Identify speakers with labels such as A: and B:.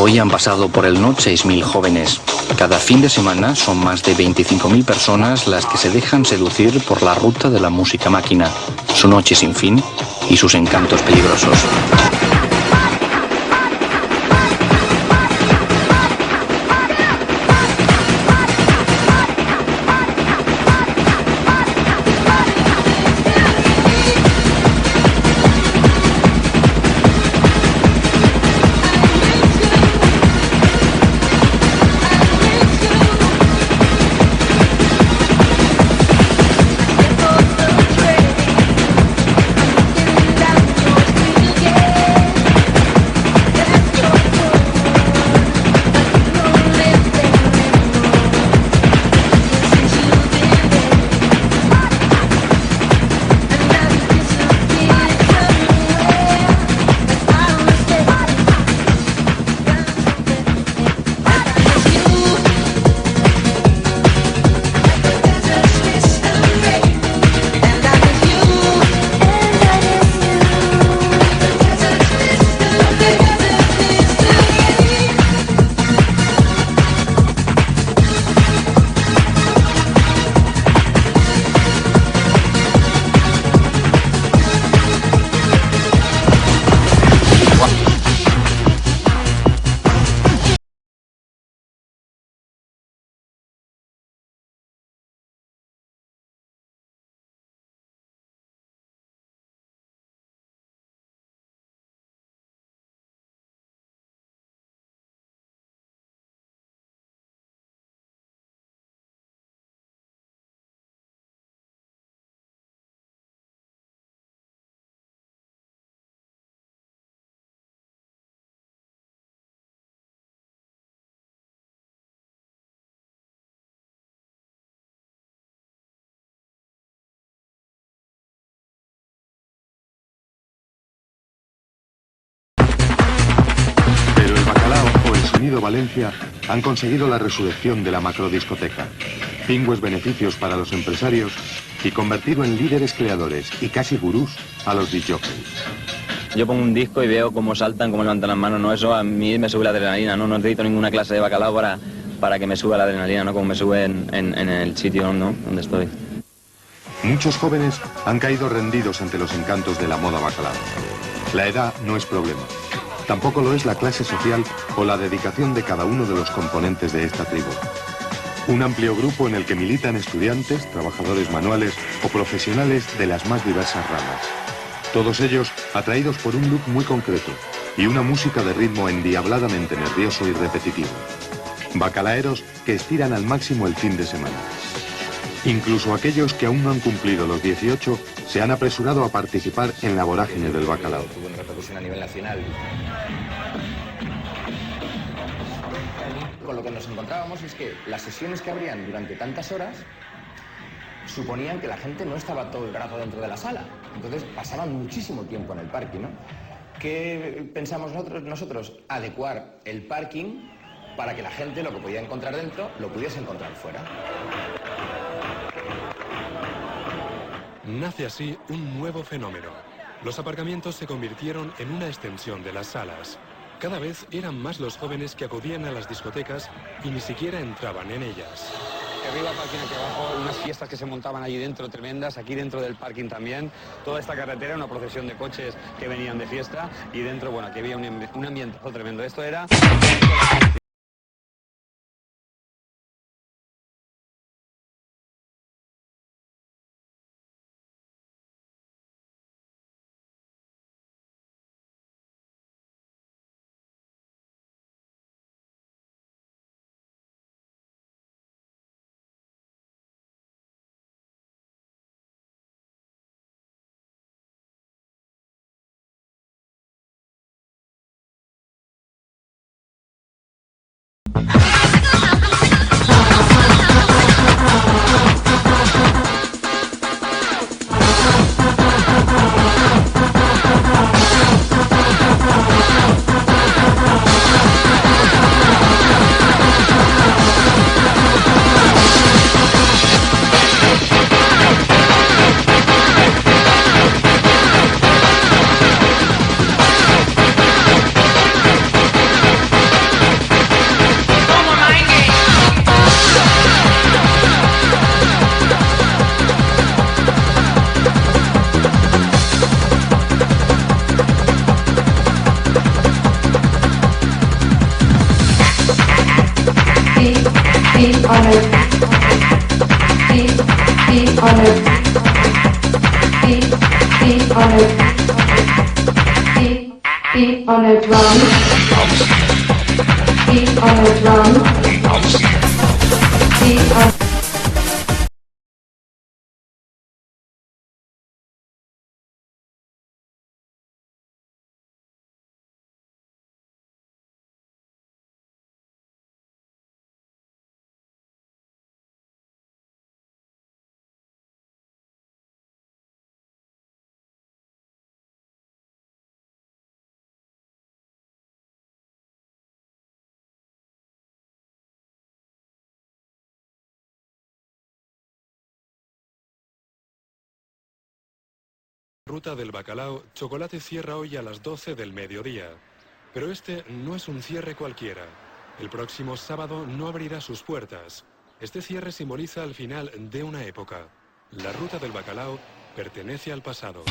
A: Hoy han pasado por el NOT 6.000 jóvenes. Cada fin de semana son más de 25.000 personas las que se dejan seducir por la ruta de la música máquina, su noche sin fin y sus encantos peligrosos.
B: Sonido Valencia han conseguido la resurrección de la macrodiscoteca, pingües beneficios para los empresarios y convertido en líderes creadores y casi gurús a los discjockeys.
C: Yo pongo un disco y veo cómo saltan, cómo levantan las manos, ¿no? Eso a mí me sube la adrenalina, ¿no? No necesito ninguna clase de bacalao para que me suba la adrenalina, ¿no? Como me sube en el sitio, ¿no? Donde estoy.
B: Muchos jóvenes han caído rendidos ante los encantos de la moda bacalao. La edad no es problema. Tampoco lo es la clase social o la dedicación de cada uno de los componentes de esta tribu. Un amplio grupo en el que militan estudiantes, trabajadores manuales o profesionales de las más diversas ramas. Todos ellos atraídos por un look muy concreto y una música de ritmo endiabladamente nervioso y repetitivo. Bacalaeros que estiran al máximo el fin de semana. Incluso aquellos que aún no han cumplido los 18 se han apresurado a participar en la vorágine del bacalao.
D: Tuvo una repercusión a nivel nacional. Con lo que nos encontrábamos es que las sesiones que habrían durante tantas horas suponían que la gente no estaba todo el rato dentro de la sala. Entonces pasaban muchísimo tiempo en el parking, ¿no? ¿Qué pensamos nosotros? Adecuar el parking para que la gente lo que podía encontrar dentro lo pudiese encontrar fuera.
E: Nace así un nuevo fenómeno. Los aparcamientos se convirtieron en una extensión de las salas. Cada vez eran más los jóvenes que acudían a las discotecas y ni siquiera entraban en ellas.
F: Arriba, parking aquí abajo, unas fiestas que se montaban allí dentro tremendas, aquí dentro del parking también. Toda esta carretera, una procesión de coches que venían de fiesta y dentro, bueno, aquí había un ambientazo tremendo. Esto era...
E: Ruta del Bacalao, Chocolate cierra hoy a las 12 del mediodía. Pero este no es un cierre cualquiera. El próximo sábado no abrirá sus puertas. Este cierre simboliza el final de una época. La Ruta del Bacalao pertenece al pasado.